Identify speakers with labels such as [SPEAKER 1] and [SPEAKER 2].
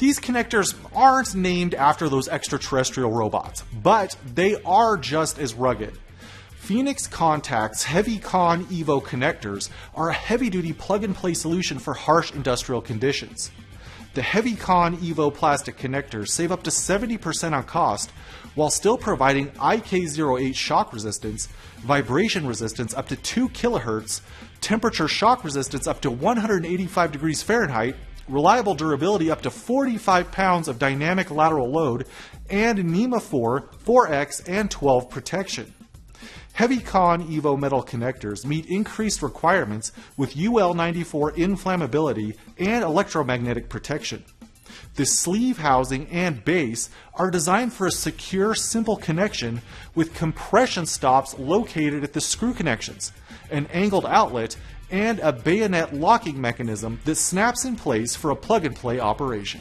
[SPEAKER 1] These connectors aren't named after those extraterrestrial robots, but they are just as rugged. Phoenix Contact's HEAVYCON EVO connectors are a heavy-duty plug-and-play solution for harsh industrial conditions. The HEAVYCON EVO plastic connectors save up to 70% on cost, while still providing IK08 shock resistance, vibration resistance up to 2 kHz, temperature shock resistance up to 185 degrees Fahrenheit, reliable durability up to 45 pounds of dynamic lateral load, and NEMA 4, 4X, and 12 protection. HEAVYCON EVO metal connectors meet increased requirements with UL94 inflammability and electromagnetic protection. The sleeve housing and base are designed for a secure, simple connection with compression stops located at the screw connections, an angled outlet, and a bayonet locking mechanism that snaps in place for a plug-and-play operation.